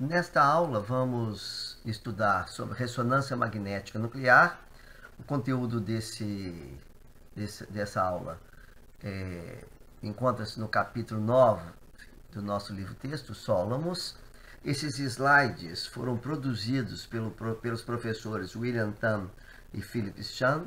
Nesta aula vamos estudar sobre ressonância magnética nuclear. O conteúdo dessa aula encontra-se no capítulo 9 do nosso livro-texto, Solomos. Esses slides foram produzidos pelos professores William Tam e Philip Chan,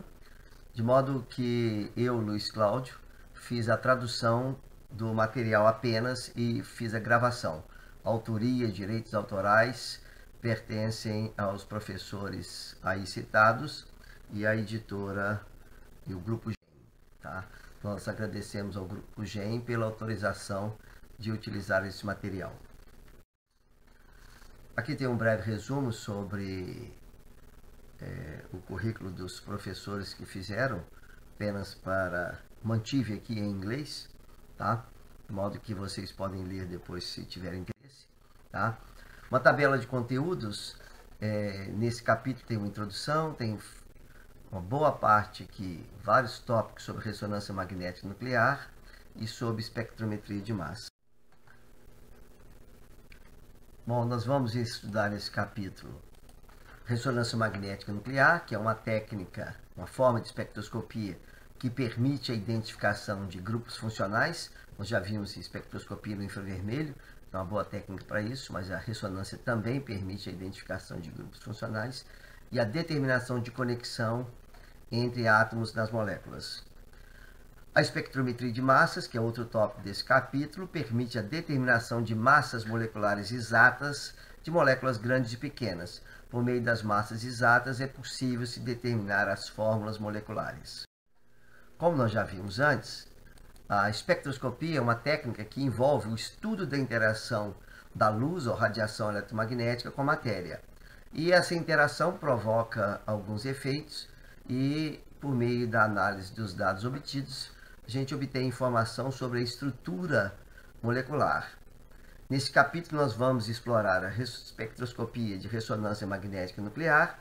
de modo que eu, Luiz Cláudio, fiz a tradução do material apenas e fiz a gravação. A autoria e direitos autorais pertencem aos professores aí citados e à editora e o Grupo GEM. Tá? Nós agradecemos ao Grupo GEM pela autorização de utilizar esse material. Aqui tem um breve resumo sobre o currículo dos professores que fizeram, apenas para... mantive aqui em inglês, tá? De modo que vocês podem ler depois se tiverem interesse, tá? Uma tabela de conteúdos, nesse capítulo tem uma introdução, tem uma boa parte aqui, vários tópicos sobre ressonância magnética nuclear e sobre espectrometria de massa. Bom, nós vamos estudar nesse capítulo ressonância magnética nuclear, que é uma técnica, uma forma de espectroscopia que permite a identificação de grupos funcionais. Nós já vimos espectroscopia no infravermelho, é uma boa técnica para isso, mas a ressonância também permite a identificação de grupos funcionais e a determinação de conexão entre átomos nas moléculas. A espectrometria de massas, que é outro tópico desse capítulo, permite a determinação de massas moleculares exatas de moléculas grandes e pequenas. Por meio das massas exatas é possível se determinar as fórmulas moleculares. Como nós já vimos antes, a espectroscopia é uma técnica que envolve o estudo da interação da luz ou radiação eletromagnética com a matéria. E essa interação provoca alguns efeitos e, por meio da análise dos dados obtidos, a gente obtém informação sobre a estrutura molecular. Nesse capítulo nós vamos explorar a espectroscopia de ressonância magnética nuclear,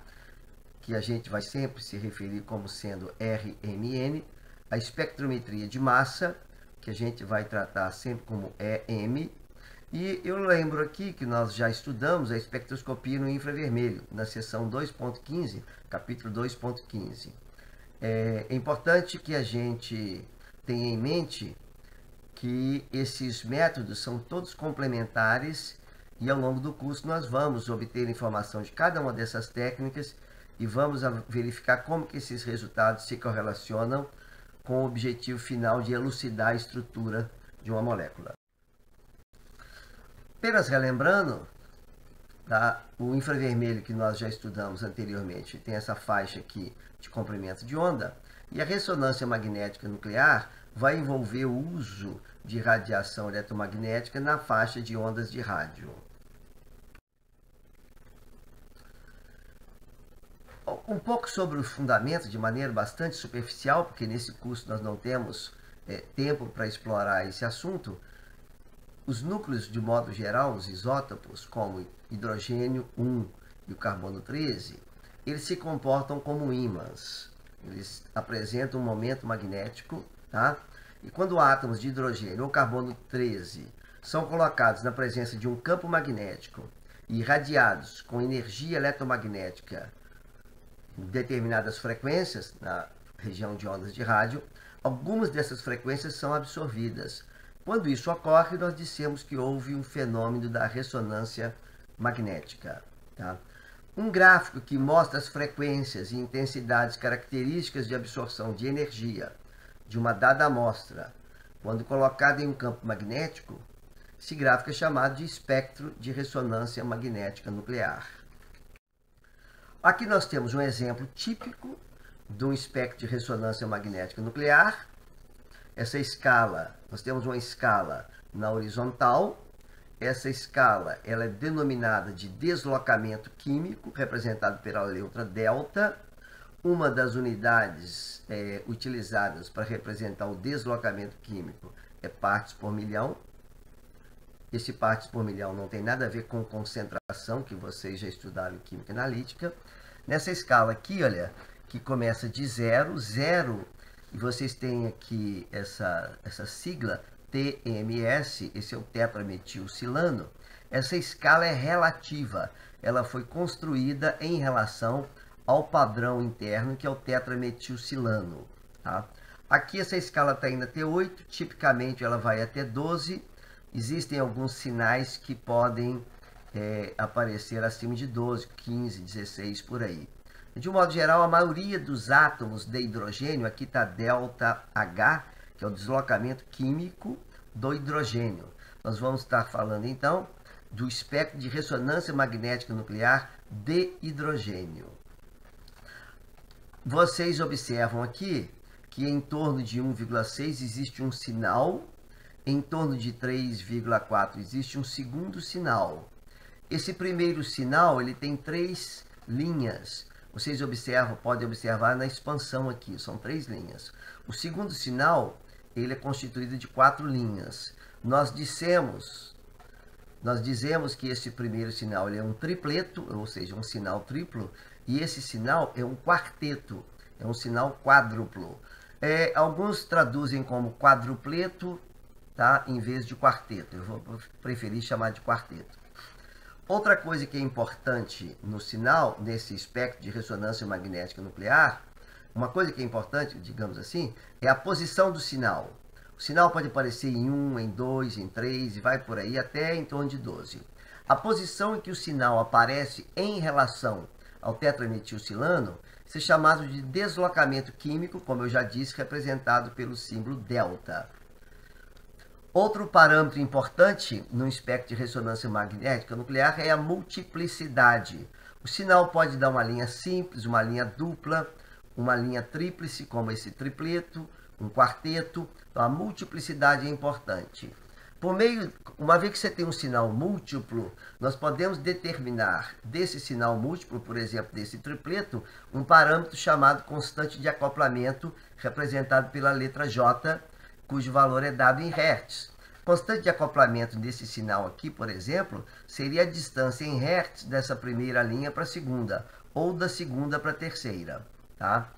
que a gente vai sempre se referir como sendo RMN, a espectrometria de massa, que a gente vai tratar sempre como EM, e eu lembro aqui que nós já estudamos a espectroscopia no infravermelho, na seção 2.15, capítulo 2.15. É importante que a gente tenha em mente que esses métodos são todos complementares e ao longo do curso nós vamos obter informação de cada uma dessas técnicas e vamos verificar como que esses resultados se correlacionam com o objetivo final de elucidar a estrutura de uma molécula. Apenas relembrando, tá? O infravermelho que nós já estudamos anteriormente tem essa faixa aqui de comprimento de onda, e a ressonância magnética nuclear vai envolver o uso de radiação eletromagnética na faixa de ondas de rádio. Um pouco sobre os fundamentos, de maneira bastante superficial, porque nesse curso nós não temos tempo para explorar esse assunto. Os núcleos, de modo geral, os isótopos, como o hidrogênio 1 e o carbono 13, eles se comportam como ímãs. Eles apresentam um momento magnético, tá? E quando átomos de hidrogênio ou carbono 13 são colocados na presença de um campo magnético e irradiados com energia eletromagnética em determinadas frequências, na região de ondas de rádio, algumas dessas frequências são absorvidas. Quando isso ocorre, nós dissemos que houve um fenômeno da ressonância magnética. Tá? Um gráfico que mostra as frequências e intensidades características de absorção de energia de uma dada amostra, quando colocada em um campo magnético, esse gráfico é chamado de espectro de ressonância magnética nuclear. Aqui nós temos um exemplo típico de um espectro de ressonância magnética nuclear. Essa escala, nós temos uma escala na horizontal. Essa escala ela é denominada de deslocamento químico, representado pela letra delta. Uma das unidades utilizadas para representar o deslocamento químico é partes por milhão. Esse partes por milhão não tem nada a ver com concentração, que vocês já estudaram em química analítica. Nessa escala aqui, olha, que começa de 0, 0, e vocês têm aqui essa sigla TMS, esse é o tetrametilcilano. essa escala é relativa. Ela foi construída em relação ao padrão interno, que é o tetrametilsilano. Tá? Aqui essa escala está indo até 8, tipicamente ela vai até 12. Existem alguns sinais que podem aparecer acima de 12, 15, 16, por aí. De um modo geral, a maioria dos átomos de hidrogênio, aqui está ΔH, que é o deslocamento químico do hidrogênio. Nós vamos estar falando, então, do espectro de ressonância magnética nuclear de hidrogênio. Vocês observam aqui que em torno de 1,6 existe um sinal, em torno de 3,4 existe um segundo sinal. Esse primeiro sinal ele tem 3 linhas. Vocês podem observar na expansão aqui, são 3 linhas. O segundo sinal ele é constituído de 4 linhas. Nós dizemos que esse primeiro sinal ele é um tripleto, ou seja, um sinal triplo, e esse sinal é um quarteto, é um sinal quádruplo. Alguns traduzem como quadrupleto, tá? Em vez de quarteto. Eu vou preferir chamar de quarteto. Outra coisa que é importante no sinal, nesse espectro de ressonância magnética nuclear, uma coisa que é importante, digamos assim, é a posição do sinal. O sinal pode aparecer em 1, em 2, em 3 e vai por aí até em torno de 12. A posição em que o sinal aparece em relação ao tetrametilsilano é chamado de deslocamento químico, como eu já disse, representado pelo símbolo delta. Outro parâmetro importante no espectro de ressonância magnética nuclear é a multiplicidade. O sinal pode dar uma linha simples, uma linha dupla, uma linha tríplice, como esse tripleto, um quarteto. Então, a multiplicidade é importante. Uma vez que você tem um sinal múltiplo, nós podemos determinar desse sinal múltiplo, por exemplo, desse tripleto, um parâmetro chamado constante de acoplamento, representado pela letra J, cujo valor é dado em Hertz. Constante de acoplamento desse sinal aqui, por exemplo, seria a distância em Hertz dessa primeira linha para a segunda, ou da segunda para a terceira. Tá?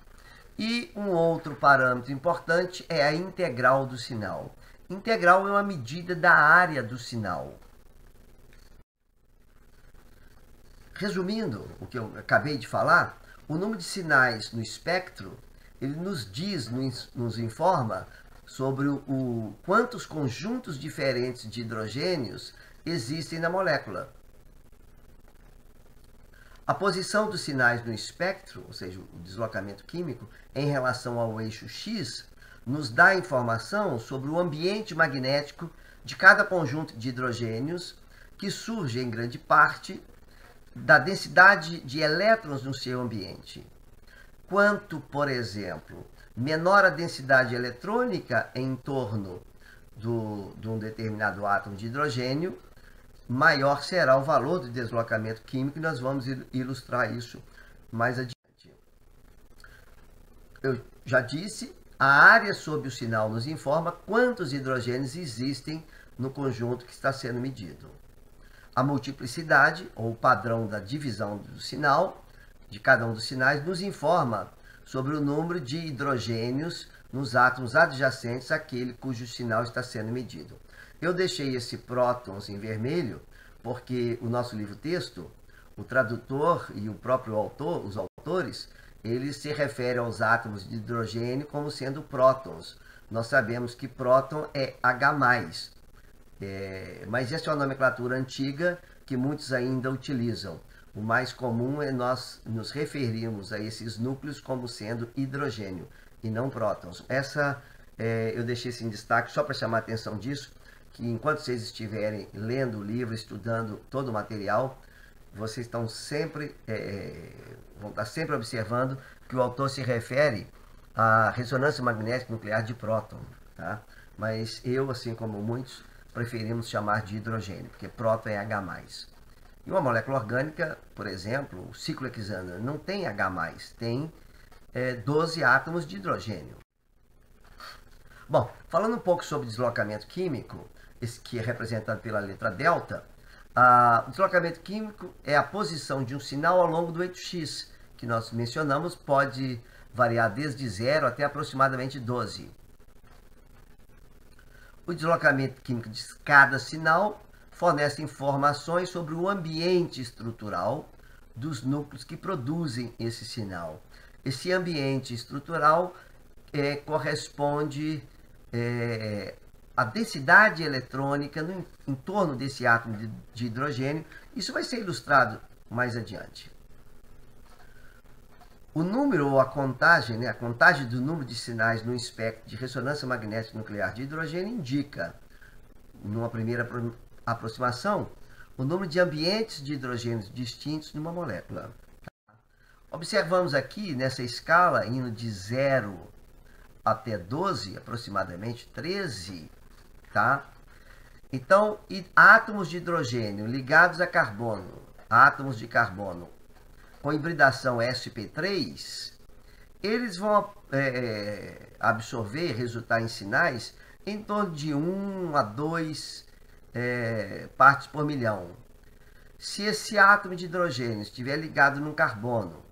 E um outro parâmetro importante é a integral do sinal. Integral é uma medida da área do sinal. Resumindo o que eu acabei de falar, o número de sinais no espectro, ele nos informa sobre quantos conjuntos diferentes de hidrogênios existem na molécula. A posição dos sinais no espectro, ou seja, o deslocamento químico, em relação ao eixo X, nos dá informação sobre o ambiente magnético de cada conjunto de hidrogênios, que surge em grande parte da densidade de elétrons no seu ambiente. Quanto, por exemplo, menor a densidade eletrônica em torno de um determinado átomo de hidrogênio, maior será o valor do deslocamento químico, e nós vamos ilustrar isso mais adiante. Eu já disse, a área sob o sinal nos informa quantos hidrogênios existem no conjunto que está sendo medido. A multiplicidade, ou o padrão da divisão do sinal, de cada um dos sinais, nos informa sobre o número de hidrogênios nos átomos adjacentes àquele cujo sinal está sendo medido. Eu deixei esse prótons em vermelho porque o nosso livro-texto, o tradutor e o próprio autor, os autores, eles se referem aos átomos de hidrogênio como sendo prótons. Nós sabemos que próton é H+, mas essa é uma nomenclatura antiga que muitos ainda utilizam. O mais comum é nós nos referirmos a esses núcleos como sendo hidrogênio e não prótons. Eu deixei esse em destaque só para chamar a atenção disso, que enquanto vocês estiverem lendo o livro, estudando todo o material, vocês vão estar sempre observando que o autor se refere à ressonância magnética nuclear de próton. Tá? Mas eu, assim como muitos, preferimos chamar de hidrogênio, porque próton é H+. E uma molécula orgânica, por exemplo, o ciclohexano, não tem H+, tem 12 átomos de hidrogênio. Bom, falando um pouco sobre deslocamento químico, esse que é representado pela letra delta, o deslocamento químico é a posição de um sinal ao longo do eixo X, que nós mencionamos, pode variar desde 0 até aproximadamente 12. O deslocamento químico de cada sinal fornece informações sobre o ambiente estrutural dos núcleos que produzem esse sinal. Esse ambiente estrutural corresponde à densidade eletrônica em torno desse átomo de hidrogênio. Isso vai ser ilustrado mais adiante. O número ou a contagem do número de sinais no espectro de ressonância magnética nuclear de hidrogênio indica, numa primeira aproximação, o número de ambientes de hidrogênios distintos numa molécula. Observamos aqui, nessa escala, indo de 0 até 12, aproximadamente 13, tá? Então, átomos de hidrogênio ligados a carbono, átomos de carbono com hibridação sp3, eles vão absorver, resultar em sinais em torno de 1 a 2 partes por milhão. Se esse átomo de hidrogênio estiver ligado num carbono,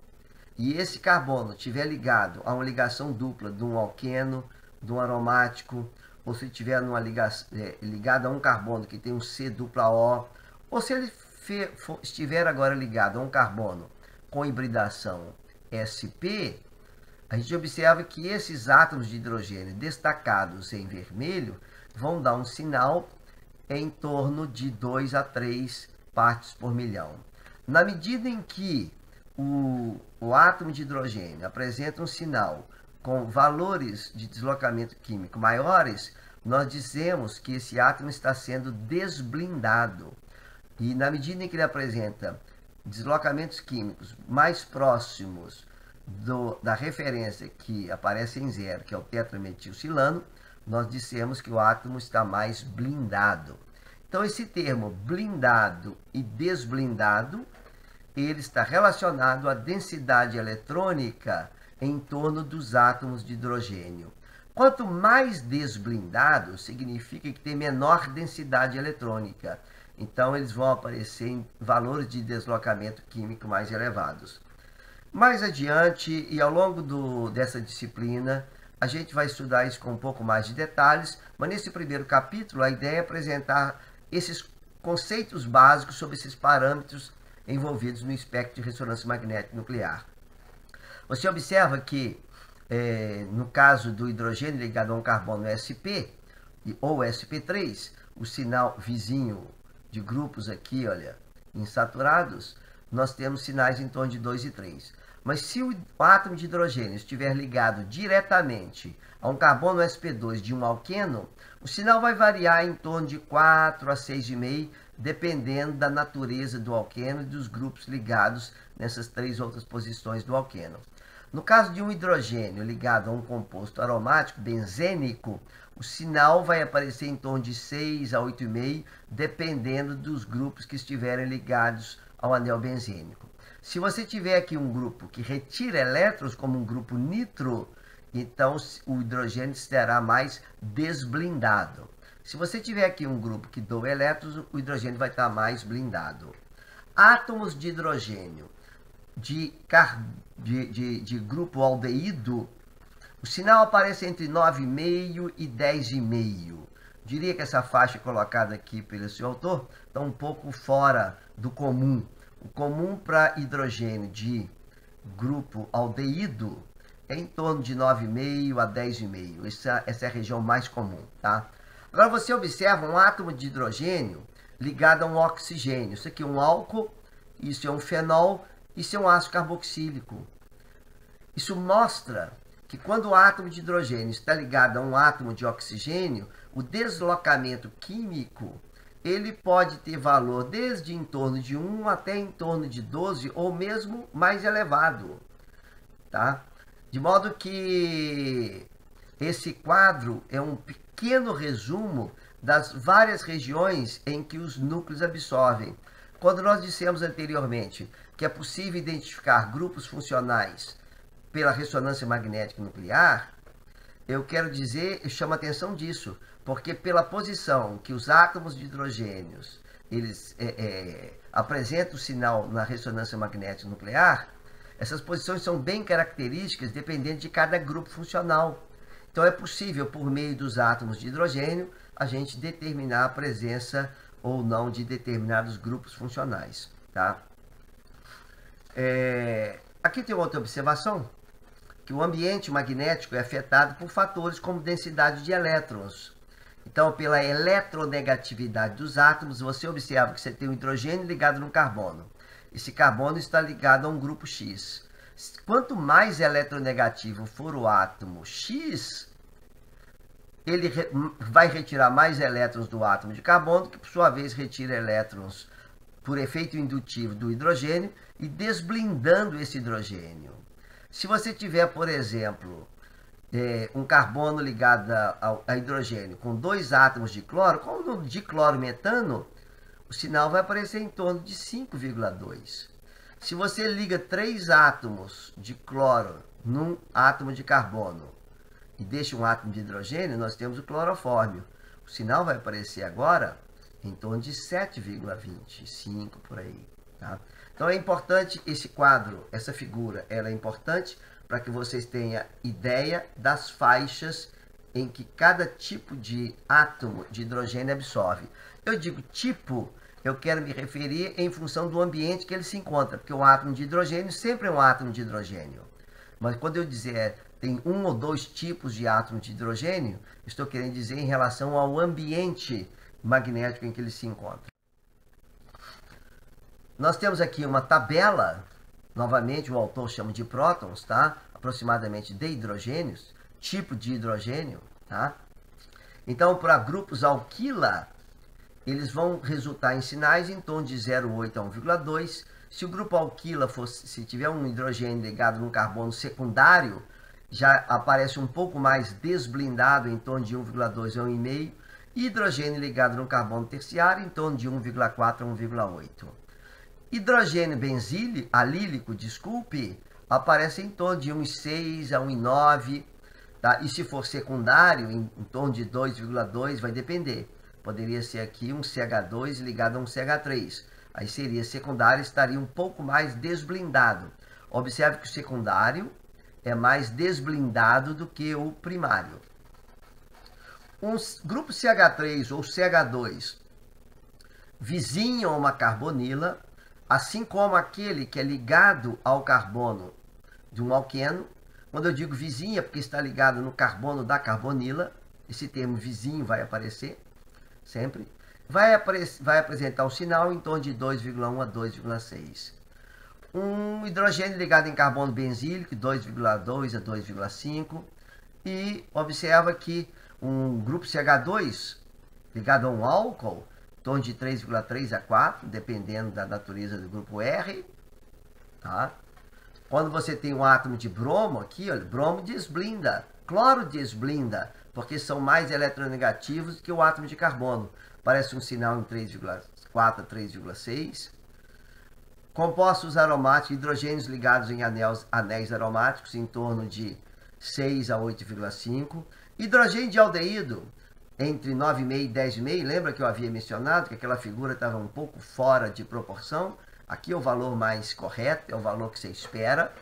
e esse carbono estiver ligado a uma ligação dupla de um alqueno, de um aromático, ou se estiver ligado a um carbono que tem um C dupla O, ou se ele estiver agora ligado a um carbono com hibridação sp, a gente observa que esses átomos de hidrogênio destacados em vermelho vão dar um sinal em torno de 2 a 3 partes por milhão. Na medida em que o átomo de hidrogênio apresenta um sinal com valores de deslocamento químico maiores, nós dizemos que esse átomo está sendo desblindado. E na medida em que ele apresenta deslocamentos químicos mais próximos da referência que aparece em 0, que é o tetrametilcilano, nós dissemos que o átomo está mais blindado. Então, esse termo blindado e desblindado, ele está relacionado à densidade eletrônica em torno dos átomos de hidrogênio. Quanto mais desblindado, significa que tem menor densidade eletrônica. Então, eles vão aparecer em valores de deslocamento químico mais elevados. Mais adiante, e ao longo dessa disciplina, a gente vai estudar isso com um pouco mais de detalhes, mas nesse primeiro capítulo, a ideia é apresentar esses conceitos básicos sobre esses parâmetros envolvidos no espectro de ressonância magnética nuclear. Você observa que, no caso do hidrogênio ligado a um carbono sp, ou sp3, o sinal vizinho de grupos aqui, olha, insaturados, nós temos sinais em torno de 2 e 3. Mas se o átomo de hidrogênio estiver ligado diretamente a um carbono sp2 de um alqueno, o sinal vai variar em torno de 4 a 6,5, dependendo da natureza do alqueno e dos grupos ligados nessas 3 outras posições do alqueno. No caso de um hidrogênio ligado a um composto aromático benzênico, o sinal vai aparecer em torno de 6 a 8,5, dependendo dos grupos que estiverem ligados ao anel benzênico. Se você tiver aqui um grupo que retira elétrons, como um grupo nitro, então o hidrogênio será mais desblindado. Se você tiver aqui um grupo que doa elétrons, o hidrogênio vai estar mais blindado. Átomos de hidrogênio de grupo aldeído, o sinal aparece entre 9,5 e 10,5. Diria que essa faixa colocada aqui pelo seu autor está um pouco fora do comum. O comum para hidrogênio de grupo aldeído é em torno de 9,5 a 10,5. Essa é a região mais comum, tá? Agora você observa um átomo de hidrogênio ligado a um oxigênio. Isso aqui é um álcool, isso é um fenol, isso é um ácido carboxílico. Isso mostra que quando o átomo de hidrogênio está ligado a um átomo de oxigênio, o deslocamento químico ele pode ter valor desde em torno de 1 até em torno de 12 ou mesmo mais elevado, tá? De modo que esse quadro é um pequeno resumo das várias regiões em que os núcleos absorvem. Quando nós dissemos anteriormente que é possível identificar grupos funcionais pela ressonância magnética nuclear, eu chamo a atenção disso, porque pela posição que os átomos de hidrogênios eles apresentam o sinal na ressonância magnética nuclear, essas posições são bem características dependendo de cada grupo funcional. Então é possível, por meio dos átomos de hidrogênio, a gente determinar a presença ou não de determinados grupos funcionais, tá? Aqui tem outra observação, que o ambiente magnético é afetado por fatores como densidade de elétrons. Então, pela eletronegatividade dos átomos, você observa que você tem um hidrogênio ligado no carbono. Esse carbono está ligado a um grupo X. Quanto mais eletronegativo for o átomo X, ele vai retirar mais elétrons do átomo de carbono, que por sua vez retira elétrons por efeito indutivo do hidrogênio e desblindando esse hidrogênio. Se você tiver, por exemplo, um carbono ligado a hidrogênio com 2 átomos de cloro, como no diclorometano, o sinal vai aparecer em torno de 5,2. Se você liga 3 átomos de cloro num átomo de carbono e deixa um átomo de hidrogênio, nós temos o clorofórmio. O sinal vai aparecer agora em torno de 7,25 por aí. Tá? Então é importante esse quadro, essa figura, ela é importante para que vocês tenham ideia das faixas em que cada tipo de átomo de hidrogênio absorve. Eu digo tipo, eu quero me referir em função do ambiente que ele se encontra, porque o átomo de hidrogênio sempre é um átomo de hidrogênio. Mas quando eu dizer tem 1 ou 2 tipos de átomos de hidrogênio, estou querendo dizer em relação ao ambiente magnético em que ele se encontra. Nós temos aqui uma tabela, novamente o autor chama de prótons, tá? Aproximadamente de hidrogênios, tipo de hidrogênio, tá? Então, para grupos alquila, eles vão resultar em sinais em torno de 0,8 a 1,2. Se o grupo alquila se tiver um hidrogênio ligado num carbono secundário, já aparece um pouco mais desblindado, em torno de 1,2 a 1,5. Hidrogênio ligado num carbono terciário, em torno de 1,4 a 1,8. Hidrogênio alílico, aparece em torno de 1,6 a 1,9. Tá? E se for secundário, em torno de 2,2, vai depender. Poderia ser aqui um CH2 ligado a um CH3. Aí seria secundário, estaria um pouco mais desblindado. Observe que o secundário é mais desblindado do que o primário. Um grupo CH3 ou CH2 vizinho a uma carbonila, assim como aquele que é ligado ao carbono de um alqueno. Quando eu digo vizinho é porque está ligado no carbono da carbonila. Esse termo vizinho vai aparecer sempre. Vai apresentar um sinal em torno de 2,1 a 2,6. Um hidrogênio ligado em carbono benzílico, 2,2 a 2,5. E observa que um grupo CH2 ligado a um álcool, em torno de 3,3 a 4, dependendo da natureza do grupo R. Tá? Quando você tem um átomo de bromo aqui, olha, bromo desblinda, cloro desblinda, porque são mais eletronegativos que o átomo de carbono. Parece um sinal em 3,4 a 3,6. Compostos aromáticos, hidrogênios ligados em anéis aromáticos, em torno de 6 a 8,5. Hidrogênio de aldeído, entre 9,5 e 10,5. Lembra que eu havia mencionado que aquela figura estava um pouco fora de proporção? Aqui é o valor mais correto, é o valor que você espera.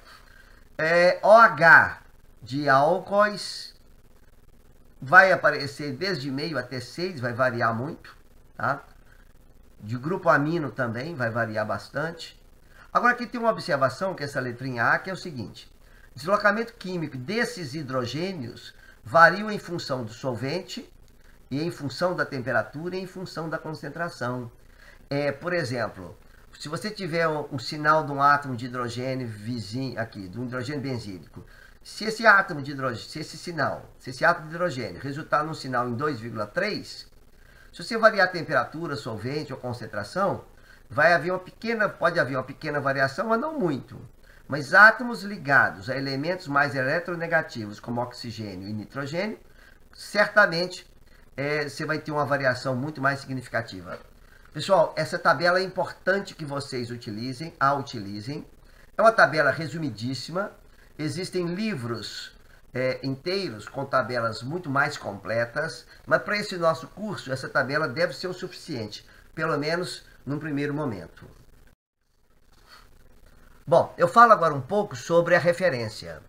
OH de álcoois vai aparecer desde meio até 6, vai variar muito. Tá? De grupo amino também vai variar bastante. Agora aqui tem uma observação, que é essa letrinha A, que é o seguinte. O deslocamento químico desses hidrogênios varia em função do solvente, e em função da temperatura e em função da concentração. Por exemplo, se você tiver um sinal de um átomo de hidrogênio vizinho aqui, de um hidrogênio benzílico, se esse átomo de hidrogênio, se esse átomo de hidrogênio resultar num sinal em 2,3, se você variar a temperatura, solvente ou concentração, pode haver uma pequena variação, mas não muito. Mas átomos ligados a elementos mais eletronegativos, como oxigênio e nitrogênio, certamente você vai ter uma variação muito mais significativa. Pessoal, essa tabela é importante que vocês utilizem. É uma tabela resumidíssima. Existem livros inteiros com tabelas muito mais completas, mas para esse nosso curso, essa tabela deve ser o suficiente, pelo menos num primeiro momento. Bom, eu falo agora um pouco sobre a referência.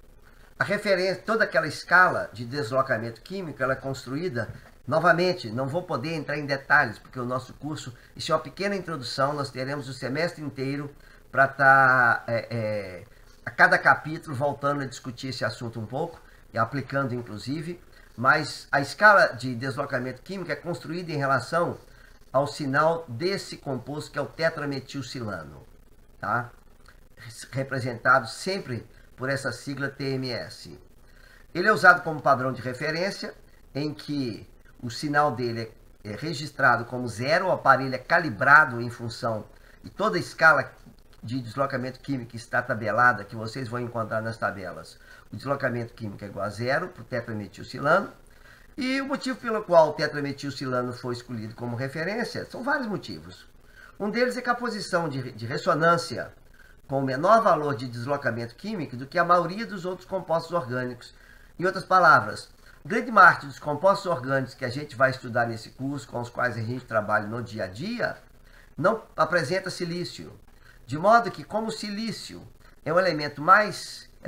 A referência, toda aquela escala de deslocamento químico, ela é construída Novamente, não vou poder entrar em detalhes, porque o nosso curso, isso é uma pequena introdução, nós teremos o semestre inteiro para estar, a cada capítulo, voltando a discutir esse assunto um pouco, e aplicando inclusive, mas a escala de deslocamento químico é construída em relação ao sinal desse composto, que é o tetrametilsilano, tá? Representado sempre por essa sigla TMS. Ele é usado como padrão de referência, em que o sinal dele é registrado como 0, o aparelho é calibrado em função, e toda a escala de deslocamento químico está tabelada, que vocês vão encontrar nas tabelas. O deslocamento químico é igual a 0 para o tetrametilsilano, e o motivo pelo qual o tetrametilsilano foi escolhido como referência são vários motivos. Um deles é que a posição de ressonância com menor valor de deslocamento químico do que a maioria dos outros compostos orgânicos. Em outras palavras, grande parte dos compostos orgânicos que a gente vai estudar nesse curso, com os quais a gente trabalha no dia a dia, não apresenta silício. De modo que, como o silício é um elemento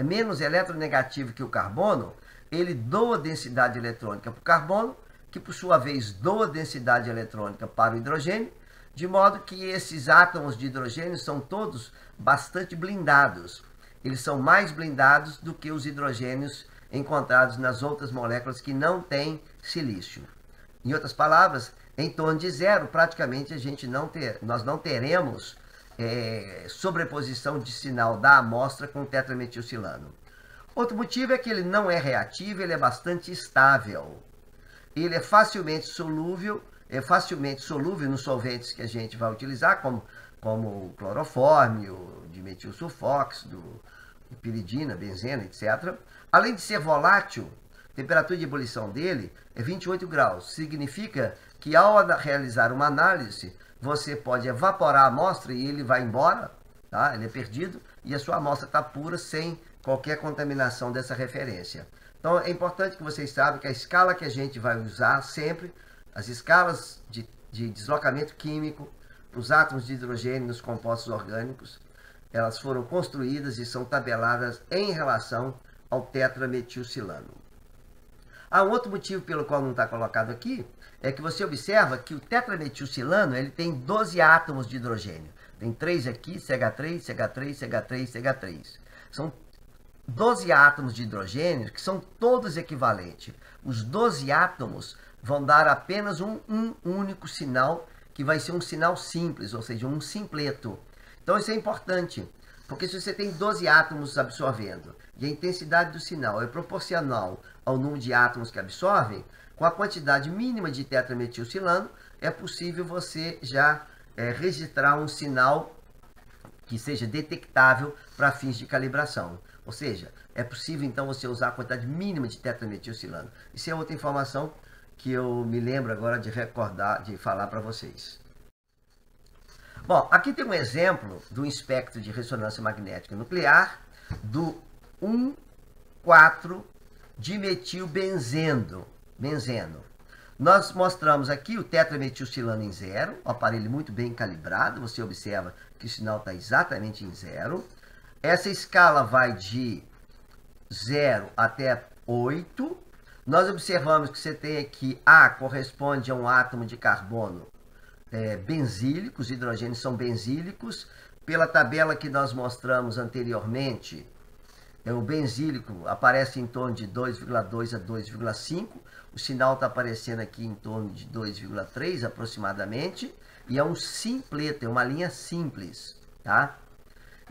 menos eletronegativo que o carbono, ele doa densidade eletrônica para o carbono, que por sua vez doa densidade eletrônica para o hidrogênio, de modo que esses átomos de hidrogênio são todos bastante blindados. Eles são mais blindados do que os hidrogênios encontrados nas outras moléculas que não têm silício. Em outras palavras, em torno de 0, praticamente nós não teremos sobreposição de sinal da amostra com o tetrametilsilano. Outro motivo é que ele não é reativo, ele é bastante estável. Ele é facilmente solúvel nos solventes que a gente vai utilizar, como o clorofórmio, o dimetilsulfóxido, piridina, benzena, etc. Além de ser volátil, a temperatura de ebulição dele é 28 graus. Significa que ao realizar uma análise, você pode evaporar a amostra e ele vai embora, tá? Ele é perdido, e a sua amostra está pura, sem qualquer contaminação dessa referência. Então é importante que vocês saibam que a escala que a gente vai usar sempre, as escalas de deslocamento químico para os átomos de hidrogênio nos compostos orgânicos, elas foram construídas e são tabeladas em relação ao tetrametilsilano. Há um outro motivo pelo qual não está colocado aqui, é que você observa que o tetrametilsilano ele tem 12 átomos de hidrogênio. Tem 3 aqui, CH3, CH3, CH3, CH3. São 12 átomos de hidrogênio que são todos equivalentes. Os 12 átomos vão dar apenas um único sinal, que vai ser um sinal simples, ou seja, um simpleto. Então isso é importante, porque se você tem 12 átomos absorvendo e a intensidade do sinal é proporcional ao número de átomos que absorvem, com a quantidade mínima de tetrametilsilano, é possível você já registrar um sinal que seja detectável para fins de calibração. Ou seja, é possível então você usar a quantidade mínima de tetrametilsilano. Isso é outra informação que eu me lembro agora de recordar, de falar para vocês. Bom, aqui tem um exemplo do espectro de ressonância magnética nuclear do 1,4-dimetilbenzeno. Nós mostramos aqui o tetrametilsilano em 0, o aparelho muito bem calibrado, você observa que o sinal está exatamente em 0. Essa escala vai de 0 até 8. Nós observamos que você tem aqui A corresponde a um átomo de carbono benzílico, os hidrogênios são benzílicos. Pela tabela que nós mostramos anteriormente, o benzílico aparece em torno de 2,2 a 2,5. O sinal está aparecendo aqui em torno de 2,3 aproximadamente. E é um simpleto, é uma linha simples, tá?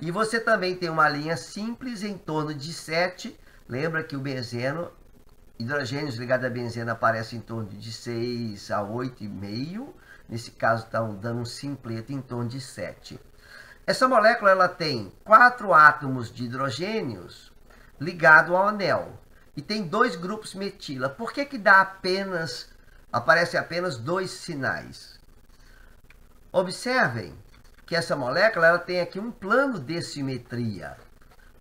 E você também tem uma linha simples em torno de 7. Lembra que o benzeno, hidrogênios ligados a benzeno aparecem em torno de 6 a 8,5. Nesse caso, está dando um simpleto em torno de 7. Essa molécula ela tem 4 átomos de hidrogênios ligados ao anel. E tem 2 grupos metila. Por que aparecem apenas 2 sinais? Observem que essa molécula ela tem aqui um plano de simetria.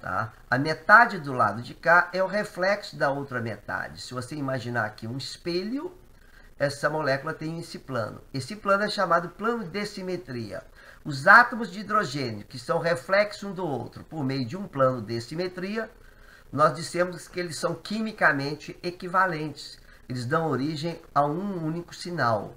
Tá? A metade do lado de cá é o reflexo da outra metade. Se você imaginar aqui um espelho, essa molécula tem esse plano. Esse plano é chamado plano de simetria. Os átomos de hidrogênio, que são reflexos um do outro por meio de um plano de simetria, nós dissemos que eles são quimicamente equivalentes. eles dão origem a um único sinal.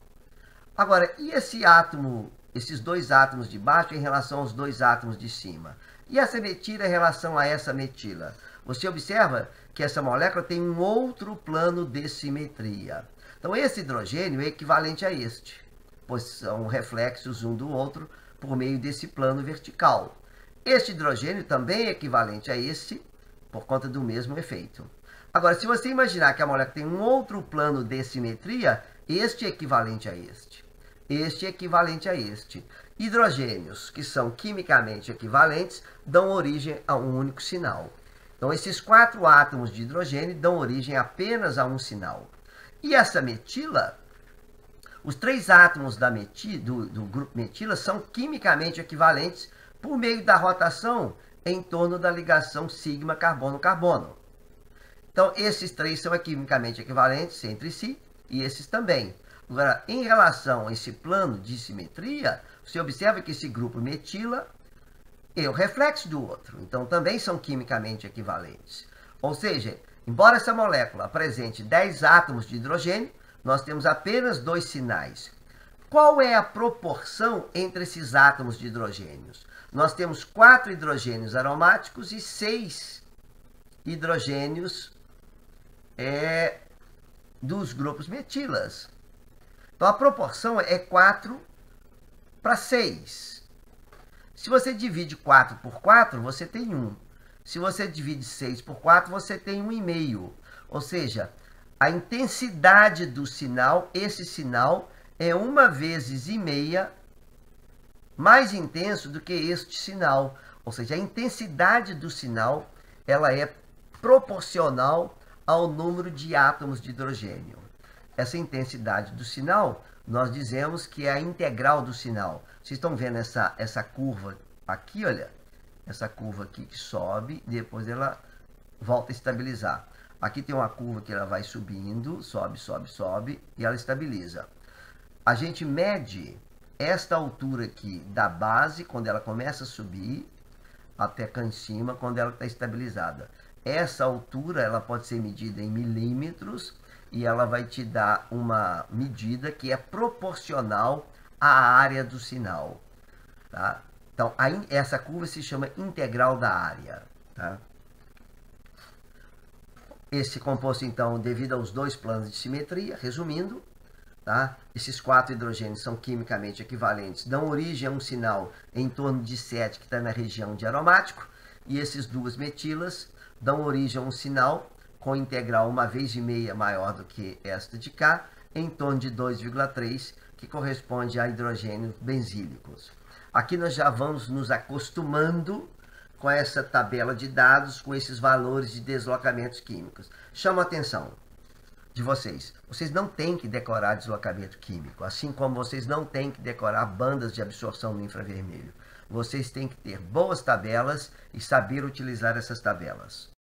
Agora, e esse átomo, esses dois átomos de baixo em relação aos dois átomos de cima? E essa metila em relação a essa metila? Você observa que essa molécula tem um outro plano de simetria. Então, esse hidrogênio é equivalente a este, pois são reflexos um do outro por meio desse plano vertical. Este hidrogênio também é equivalente a esse, por conta do mesmo efeito. Agora, se você imaginar que a molécula tem um outro plano de simetria, este é equivalente a este. Este é equivalente a este. Hidrogênios que são quimicamente equivalentes dão origem a um único sinal. Então, esses 4 átomos de hidrogênio dão origem apenas a um sinal. E essa metila, os 3 átomos do grupo metila são quimicamente equivalentes por meio da rotação em torno da ligação sigma carbono-carbono. Então, esses 3 são quimicamente equivalentes entre si e esses também. Agora, em relação a esse plano de simetria, você observa que esse grupo metila é o reflexo do outro. Então, também são quimicamente equivalentes. Ou seja, embora essa molécula apresente 10 átomos de hidrogênio, nós temos apenas 2 sinais. Qual é a proporção entre esses átomos de hidrogênios? Nós temos 4 hidrogênios aromáticos e 6 hidrogênios dos grupos metilas. Então, a proporção é 4 para 6. Se você divide 4 por 4, você tem 1. Se você divide 6 por 4, você tem 1,5. Ou seja, a intensidade do sinal, esse sinal, é 1 vezes e meia mais intenso do que este sinal. Ou seja, a intensidade do sinal ela é proporcional ao número de átomos de hidrogênio. Essa intensidade do sinal, nós dizemos que é a integral do sinal. Vocês estão vendo essa curva aqui, olha? Essa curva aqui que sobe, depois ela volta a estabilizar. Aqui tem uma curva que ela vai subindo, sobe, sobe, sobe, e ela estabiliza. A gente mede esta altura aqui da base, quando ela começa a subir, até cá em cima, quando ela está estabilizada. Essa altura ela pode ser medida em milímetros, e ela vai te dar uma medida que é proporcional à área do sinal. Tá? Então, essa curva se chama integral da área. Tá? Esse composto, então, devido aos 2 planos de simetria, resumindo, tá? Esses 4 hidrogênios são quimicamente equivalentes, dão origem a um sinal em torno de 7, que está na região de aromático, e esses 2 metilas dão origem a um sinal com integral 1 vezes e meia maior do que esta de cá, em torno de 2,3, que corresponde a hidrogênios benzílicos. Aqui nós já vamos nos acostumando com essa tabela de dados, com esses valores de deslocamentos químicos. Chama a atenção de vocês. Vocês não têm que decorar deslocamento químico, assim como vocês não têm que decorar bandas de absorção no infravermelho. Vocês têm que ter boas tabelas e saber utilizar essas tabelas.